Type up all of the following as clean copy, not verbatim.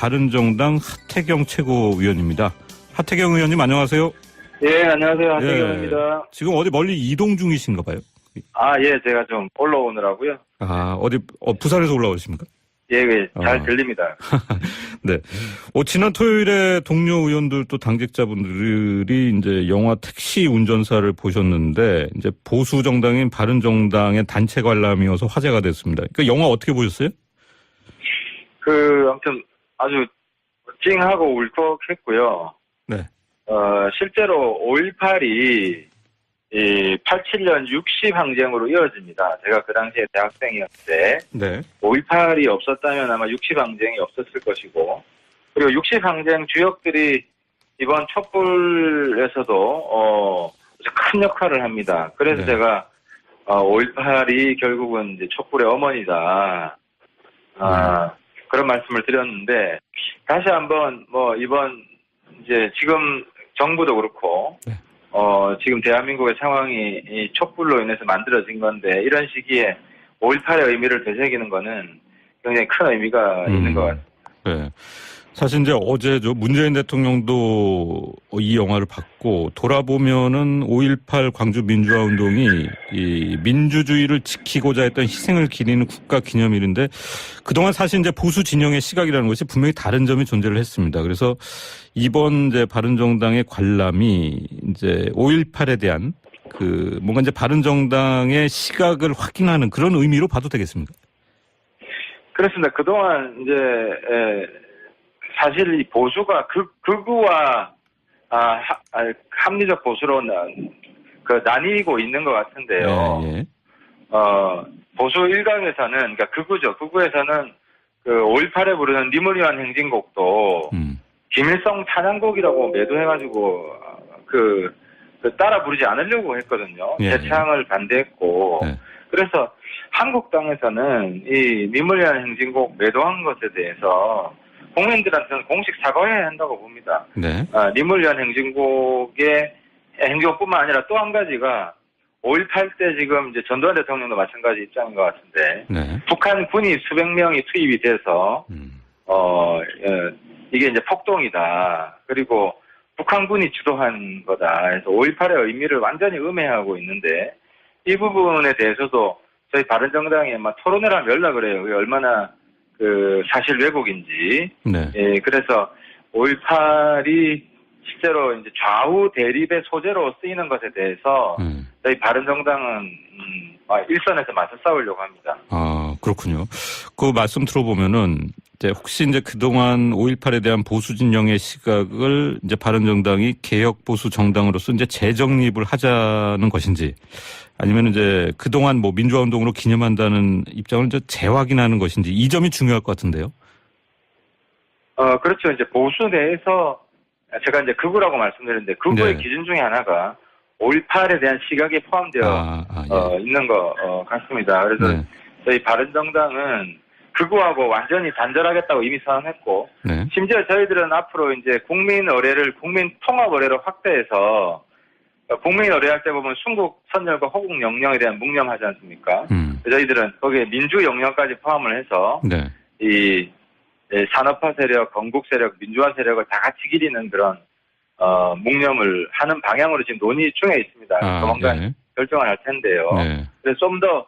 바른정당 하태경 최고위원입니다. 하태경 의원님 안녕하세요. 예, 안녕하세요. 하태경입니다. 지금 어디 멀리 이동 중이신가 봐요. 예, 제가 좀 올라오느라고요. 부산에서 올라오십니까? 예, 잘 들립니다. 네. 지난 토요일에 동료 의원들 또 당직자분들이 이제 영화 택시 운전사를 보셨는데, 이제 보수 정당인 바른정당의 단체 관람이어서 화제가 됐습니다. 그 영화 어떻게 보셨어요? 아무튼 아주 찡하고 울컥했고요. 네. 실제로 5.18이 87년 60 항쟁으로 이어집니다. 제가 그 당시에 대학생이었는데, 네. 5.18이 없었다면 아마 60 항쟁이 없었을 것이고, 그리고 60 항쟁 주역들이 이번 촛불에서도 큰 역할을 합니다. 그래서 네. 제가 5.18이 결국은 이제 촛불의 어머니다. 그런 말씀을 드렸는데, 다시 한번 이번 이제 지금 정부도 그렇고, 네. 지금 대한민국의 상황이 이 촛불로 인해서 만들어진 건데, 이런 시기에 5.18의 의미를 되새기는 거는 굉장히 큰 의미가 있는 것 같습니다. 네. 사실 이제 어제 문재인 대통령도 이 영화를 봤고, 돌아보면은 5.18 광주 민주화 운동이 이 민주주의를 지키고자 했던 희생을 기리는 국가 기념일인데, 그동안 사실 이제 보수 진영의 시각이라는 것이 분명히 다른 점이 존재를 했습니다. 그래서 이번 이제 바른정당의 관람이 이제 5.18에 대한 뭔가 이제 바른정당의 시각을 확인하는 그런 의미로 봐도 되겠습니까? 그렇습니다. 그동안 이제 사실 이 보수가 극우와 합리적 보수로 나뉘고 있는 것 같은데요. 예. 보수 일각에서는, 그러니까 극우죠. 극우에서는 5.18에 부르는 님을 위한 행진곡도 김일성 찬양곡이라고 매도해가지고 따라 부르지 않으려고 했거든요. 예. 재창을 반대했고. 예. 그래서 한국당에서는 이 님을 위한 행진곡 매도한 것에 대해서 국민들한테는 공식 사과해야 한다고 봅니다. 네. 님을 위한 행진곡의 행진곡뿐만 아니라 또 한 가지가 5.18 때 지금 이제 전두환 대통령도 마찬가지 입장인 것 같은데, 네. 북한 군이 수백 명이 투입이 돼서 이게 이제 폭동이다. 그리고 북한군이 주도한 거다. 그래서 5.18의 의미를 완전히 음해하고 있는데, 이 부분에 대해서도 저희 바른정당에 토론회를 하면 연락을 해요. 그게 얼마나 사실 왜곡인지. 네. 예, 그래서 5.18이 실제로 이제 좌우 대립의 소재로 쓰이는 것에 대해서 저희 바른정당은 일선에서 맞서 싸우려고 합니다. 그렇군요. 그 말씀 들어보면은 이제 혹시 이제 그동안 5.18에 대한 보수 진영의 시각을 이제 바른정당이 개혁 보수 정당으로서 이제 재정립을 하자는 것인지, 아니면 이제 그동안 민주화 운동으로 기념한다는 입장을 이제 재확인하는 것인지, 이 점이 중요할 것 같은데요. 그렇죠. 이제 보수 내에서 제가 이제 극우라고 말씀드렸는데, 극우의 네. 기준 중에 하나가 5.18에 대한 시각이 포함되어 예. 있는 것 같습니다. 그래서 네. 저희 바른정당은 극우하고 완전히 단절하겠다고 이미 선언했고, 네. 심지어 저희들은 앞으로 이제 국민 통합 의례로 확대해서, 국민 의례할 때 보면 순국 선열과 호국 영령에 대한 묵념하지 않습니까? 저희들은 거기에 민주 영령까지 포함을 해서 네. 이 산업화 세력, 건국 세력, 민주화 세력을 다 같이 기리는 그런 묵념을 하는 방향으로 지금 논의 중에 있습니다. 조만간 예. 결정을 할 텐데요. 네. 그래서 좀 더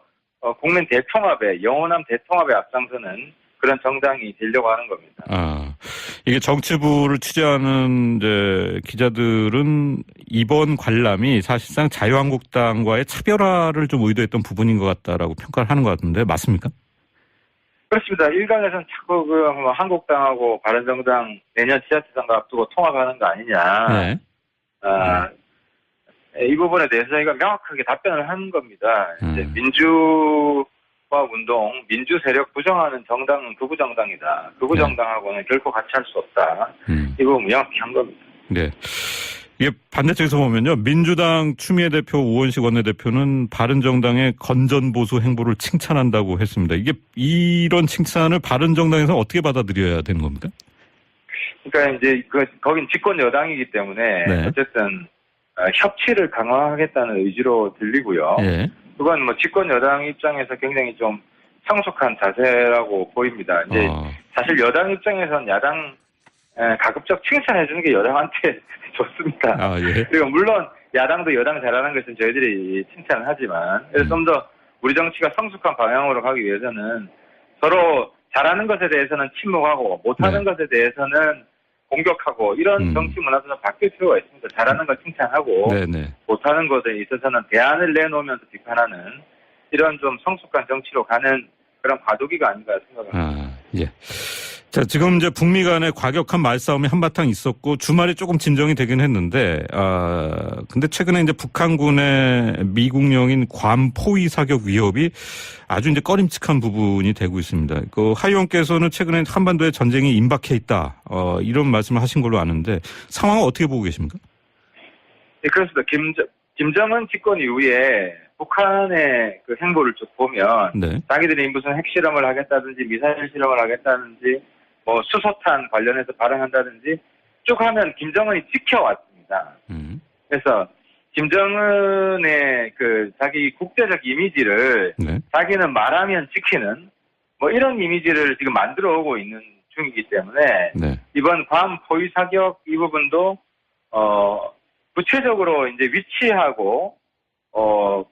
국민 대통합에, 영원한 대통합에 앞장서는 그런 정당이 되려고 하는 겁니다. 이게 정치부를 취재하는 이제 기자들은 이번 관람이 사실상 자유한국당과의 차별화를 좀 의도했던 부분인 것 같다라고 평가를 하는 것 같은데, 맞습니까? 그렇습니다. 일각에서는 자꾸 한국당하고 바른정당 내년 지자체선거 앞두고 통합하는 거 아니냐. 네. 이 부분에 대해서 저희가 명확하게 답변을 한 겁니다. 이제 민주화 운동, 민주 세력 부정하는 정당은 극우 정당이다. 극우 정당하고는 결코 같이 할 수 없다. 이 부분 명확히 한 겁니다. 네. 이게 반대쪽에서 보면요, 민주당 추미애 대표, 우원식 원내대표는 바른정당의 건전보수 행보를 칭찬한다고 했습니다. 이런 칭찬을 바른정당에서 어떻게 받아들여야 되는 겁니까? 그러니까 이제 거긴 집권 여당이기 때문에 네. 어쨌든 협치를 강화하겠다는 의지로 들리고요. 예. 그건 집권 여당 입장에서 굉장히 좀 성숙한 자세라고 보입니다. 이제 사실 여당 입장에선 야당 가급적 칭찬해 주는 게 여당한테 좋습니다. 예. 그리고 물론 야당도 여당 잘하는 것은 저희들이 칭찬을 하지만 좀 더 우리 정치가 성숙한 방향으로 가기 위해서는 서로 잘하는 것에 대해서는 침묵하고 못하는 것에 대해서는 공격하고 이런 정치 문화도 좀 바뀔 필요가 있습니다. 잘하는 걸 칭찬하고 네네. 못하는 것에 있어서는 대안을 내놓으면서 비판하는 이런 좀 성숙한 정치로 가는 그런 과도기가 아닌가 생각합니다. 예. 자, 지금 이제 북미 간의 과격한 말싸움이 한바탕 있었고 주말에 조금 진정이 되긴 했는데, 근데 최근에 이제 북한군의 미국령인 괌 포위 사격 위협이 아주 이제 꺼림칙한 부분이 되고 있습니다. 그 하 의원께서는 최근에 한반도에 전쟁이 임박해 있다, 이런 말씀을 하신 걸로 아는데 상황을 어떻게 보고 계십니까? 네, 그렇습니다. 김정은 집권 이후에 북한의 그 행보를 쭉 보면 네. 자기들이 무슨 핵실험을 하겠다든지 미사일 실험을 하겠다든지 뭐 수소탄 관련해서 발언한다든지 쭉 하면 김정은이 지켜왔습니다. 그래서 김정은의 그 자기 국제적 이미지를 네. 자기는 말하면 지키는 뭐 이런 이미지를 지금 만들어 오고 있는 중이기 때문에 네. 이번 괌 포위 사격 이 부분도 구체적으로 이제 위치하고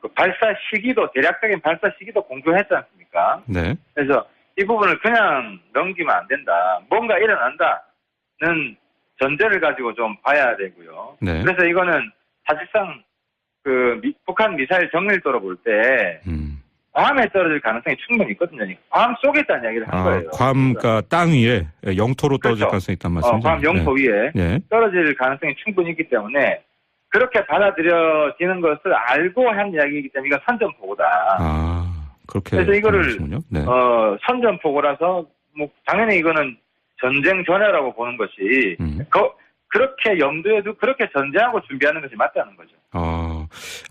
그 발사 시기도 대략적인 발사 시기도 공표했지 않습니까? 네. 그래서 이 부분을 그냥 넘기면 안 된다. 뭔가 일어난다는 전제를 가지고 좀 봐야 되고요. 네. 그래서 이거는 사실상 그 북한 미사일 정밀도로 볼 때 괌에 떨어질 가능성이 충분히 있거든요. 괌 속에 있다는 이야기를 한 거예요. 괌과 땅 위에 영토로 떨어질 그렇죠. 가능성이 있다는 말씀이죠. 괌 영토 위에 네. 떨어질 가능성이 충분히 있기 때문에 그렇게 받아들여지는 것을 알고 한 이야기이기 때문에 이건 선전포고다. 그렇게. 그래서 이거를 네. 선전포고라서 뭐 당연히 이거는 전쟁 전야라고 보는 것이 그렇게 염두에 두고 그렇게 전제하고 준비하는 것이 맞다는 거죠.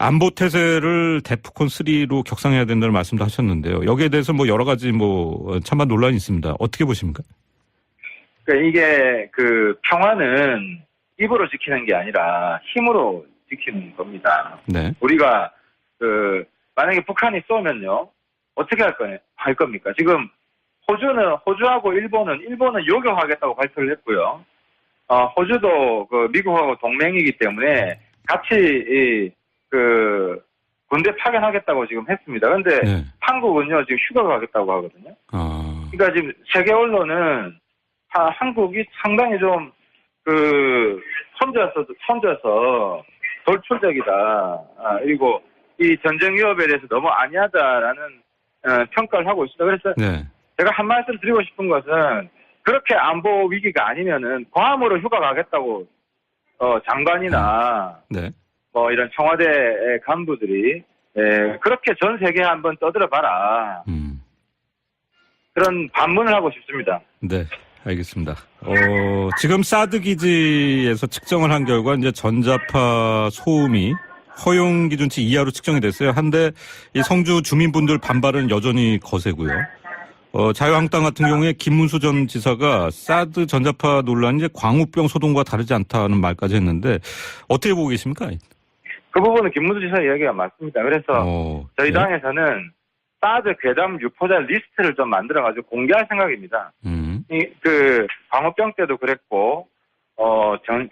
안보 태세를 데프콘 3로 격상해야 된다는 말씀도 하셨는데요. 여기에 대해서 뭐 여러 가지 뭐 찬반 논란이 있습니다. 어떻게 보십니까? 그러니까 이게 그 평화는 입으로 지키는 게 아니라 힘으로 지키는 겁니다. 네. 우리가 그 만약에 북한이 쏘면요 어떻게 할 겁니까? 지금 호주하고 일본은 요격하겠다고 발표를 했고요. 호주도 그 미국하고 동맹이기 때문에 같이 그 군대 파견하겠다고 지금 했습니다. 그런데 네. 한국은요 지금 휴가 가겠다고 하거든요. 그러니까 지금 세계 언론은 한국이 상당히 좀 그 손져서 돌출적이다. 그리고 이 전쟁 위협에 대해서 너무 안이하다라는 평가를 하고 있습니다. 그래서 네. 제가 한 말씀 드리고 싶은 것은 그렇게 안보 위기가 아니면은 괌으로 휴가 가겠다고 장관이나 네. 뭐 이런 청와대 간부들이 그렇게 전 세계에 한번 떠들어 봐라. 그런 반문을 하고 싶습니다. 네. 알겠습니다. 지금 사드 기지에서 측정을 한 결과 이제 전자파 소음이 허용 기준치 이하로 측정이 됐어요. 한데 이 성주 주민분들 반발은 여전히 거세고요. 자유한국당 같은 경우에 김문수 전 지사가 사드 전자파 논란이 이제 광우병 소동과 다르지 않다는 말까지 했는데 어떻게 보고 계십니까? 그 부분은 김문수 지사 이야기가 맞습니다. 그래서 저희 네. 당에서는 사드 괴담 유포자 리스트를 좀 만들어가지고 공개할 생각입니다. 그 광우병 때도 그랬고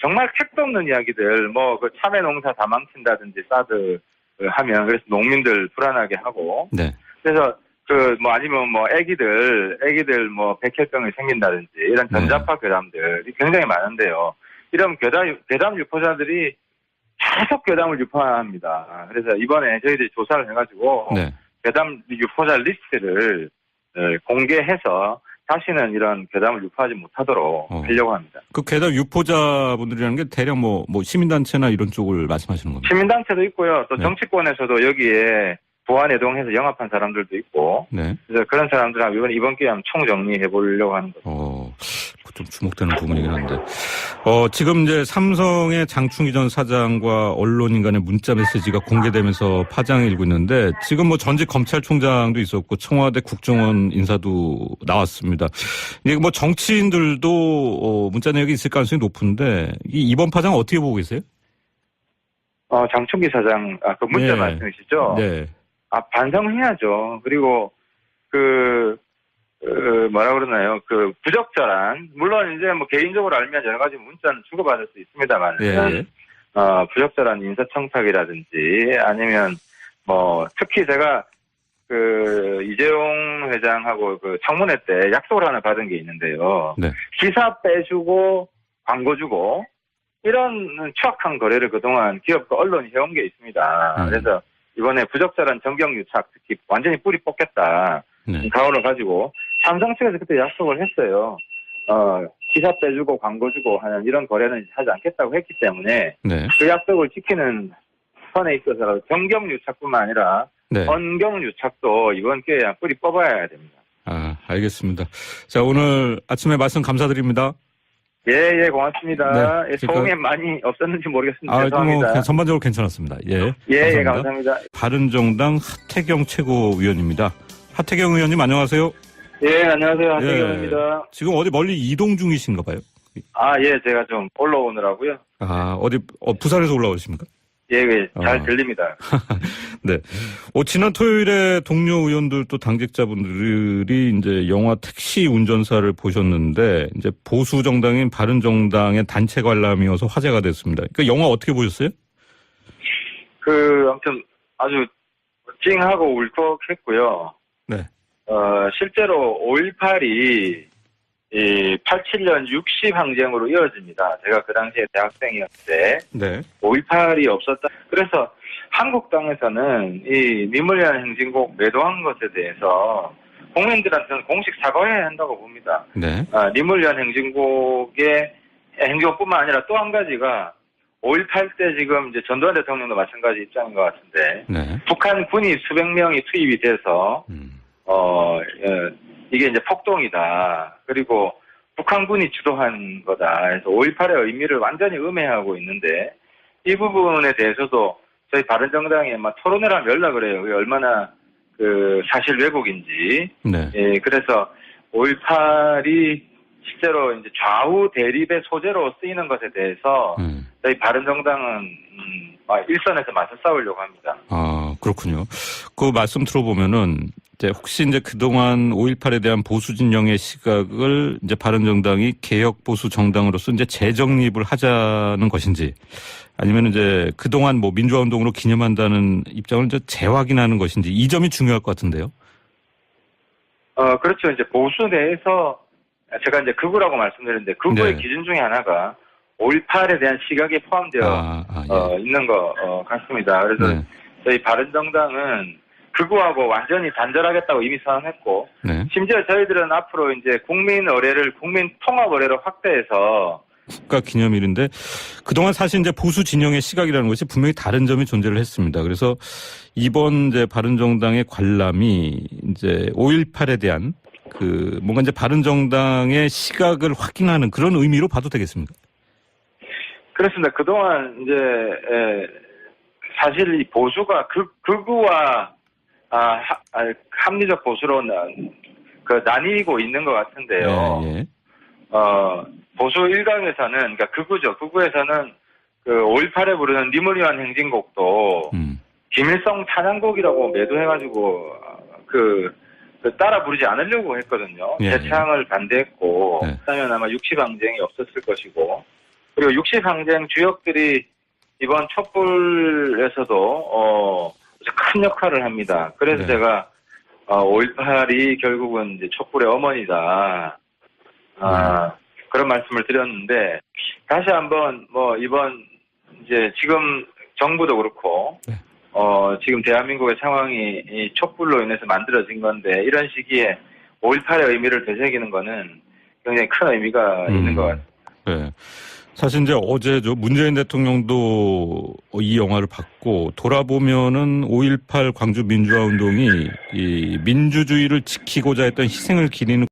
정말 택도 없는 이야기들 뭐 그 참외 농사 다 망친다든지 사드 하면 그래서 농민들 불안하게 하고 네. 그래서 그 뭐 아니면 뭐 애기들 뭐 백혈병이 생긴다든지 이런 전자파 괴담들이 굉장히 많은데요. 이런 괴담 유포자들이 계속 괴담을 유포합니다. 그래서 이번에 저희들이 조사를 해가지고 네. 괴담 유포자 리스트를 공개해서 다시는 이런 괴담을 유포하지 못하도록 하려고 합니다. 그 괴담 유포자분들이라는 게 대략 뭐 시민단체나 이런 쪽을 말씀하시는 겁니다. 시민단체도 있고요. 또 네. 정치권에서도 여기에 부안해동해서 영합한 사람들도 있고. 네. 그래서 그런 사람들하고 이번 기회에 한번 총정리해 보려고 하는 거죠. 좀 주목되는 부분이긴 한데. 지금 이제 삼성의 장충기 전 사장과 언론인 간의 문자 메시지가 공개되면서 파장이 일고 있는데 지금 뭐 전직 검찰총장도 있었고 청와대 국정원 인사도 나왔습니다. 이게 뭐 정치인들도 문자 내역이 있을 가능성이 높은데 이번 파장 어떻게 보고 계세요? 장충기 사장, 그 문자 네. 말씀이시죠? 네. 반성해야죠. 그리고 뭐라 그러나요? 부적절한, 물론 이제 뭐 개인적으로 알면 여러 가지 문자는 주고받을 수 있습니다만, 예. 부적절한 인사청탁이라든지 아니면 특히 제가 이재용 회장하고 청문회 때 약속을 하나 받은 게 있는데요. 네. 기사 빼주고 광고 주고 이런 추악한 거래를 그동안 기업과 언론이 해온 게 있습니다. 그래서 이번에 부적절한 정경유착, 특히 완전히 뿌리 뽑겠다. 네. 가오를 가지고 삼성 측에서 그때 약속을 했어요. 기사 빼주고 광고 주고 하는 이런 거래는 하지 않겠다고 했기 때문에 네. 그 약속을 지키는 선에 있어서 정경유착뿐만 아니라 네. 언경유착도 이번 기회에 뿌리 뽑아야 됩니다. 알겠습니다. 자, 오늘 아침에 말씀 감사드립니다. 예, 고맙습니다. 네, 소음이 많이 없었는지 모르겠습니다. 죄송합니다. 그냥 전반적으로 괜찮았습니다. 예. 예, 감사합니다. 감사합니다. 바른정당 하태경 최고위원입니다. 하태경 의원님 안녕하세요. 예, 안녕하세요. 하태경입니다. 예. 지금 어디 멀리 이동 중이신가 봐요. 예, 제가 좀 올라오느라고요. 부산에서 올라오십니까? 예, 잘 들립니다. 네. 지난 토요일에 동료 의원들 또 당직자분들이 이제 영화 택시 운전사를 보셨는데 이제 보수 정당인 바른정당의 단체 관람이어서 화제가 됐습니다. 그 영화 어떻게 보셨어요? 아무튼 아주 찡하고 울컥했고요. 네. 실제로 5.18이 87년 60항쟁으로 이어집니다. 제가 그 당시에 대학생이었는데 네. 5.18이 없었다. 그래서 한국당에서는 이 니물리안 행진곡 매도한 것에 대해서 국민들한테는 공식 사과해야 한다고 봅니다. 네. 니물리안 행진곡의 행진곡뿐만 아니라 또 한 가지가 5.18 때 지금 이제 전두환 대통령도 마찬가지 입장인 것 같은데 네. 북한 군이 수백 명이 투입이 돼서 이게 이제 폭동이다. 그리고 북한군이 주도한 거다. 그래서 5.18의 의미를 완전히 음해하고 있는데 이 부분에 대해서도 저희 바른정당에 토론회를 하면 연락을 해요. 그게 얼마나 사실 왜곡인지. 네. 예, 그래서 5.18이 실제로 이제 좌우 대립의 소재로 쓰이는 것에 대해서 저희 바른정당은 일선에서 맞서 싸우려고 합니다. 그렇군요. 그 말씀 들어보면은 이제 혹시 이제 그동안 5.18에 대한 보수 진영의 시각을 이제 바른정당이 개혁 보수 정당으로서 이제 재정립을 하자는 것인지 아니면 이제 그동안 민주화 운동으로 기념한다는 입장을 이제 재확인하는 것인지 이 점이 중요할 것 같은데요. 그렇죠. 이제 보수 내에서 제가 이제 극우라고 말씀드렸는데 극우의 네. 기준 중에 하나가 5.18에 대한 시각이 포함되어 예. 있는 것 같습니다. 그래서 네. 저희 바른정당은 극우하고 완전히 단절하겠다고 이미 선언했고 네. 심지어 저희들은 앞으로 이제 국민 통합 의례를 확대해서 국가 기념일인데 그동안 사실 이제 보수 진영의 시각이라는 것이 분명히 다른 점이 존재를 했습니다. 그래서 이번 이제 바른정당의 관람이 이제 5.18에 대한 뭔가 이제 바른정당의 시각을 확인하는 그런 의미로 봐도 되겠습니까? 그렇습니다. 그동안 이제 사실 이 보수가 극우와 합리적 보수로 나뉘고 있는 것 같은데요. 예. 보수 일각에서는 그러니까 극우죠. 극우에서는 5.18에 부르는 니물리안 행진곡도 김일성 찬양곡이라고 매도해가지고 따라 부르지 않으려고 했거든요. 예. 재창을 반대했고 네. 그러면 아마 60항쟁이 없었을 것이고 그리고 60항쟁 주역들이 이번 촛불에서도 큰 역할을 합니다. 그래서 네. 제가 5.18이 결국은 이제 촛불의 어머니다. 그런 말씀을 드렸는데 다시 한번 이번 이제 지금 정부도 그렇고 네. 지금 대한민국의 상황이 이 촛불로 인해서 만들어진 건데 이런 시기에 5.18의 의미를 되새기는 거는 굉장히 큰 의미가 있는 것 같습니다. 네. 사실 이제 어제 문재인 대통령도 이 영화를 봤고 돌아보면은 5.18 광주 민주화 운동이 이 민주주의를 지키고자 했던 희생을 기리는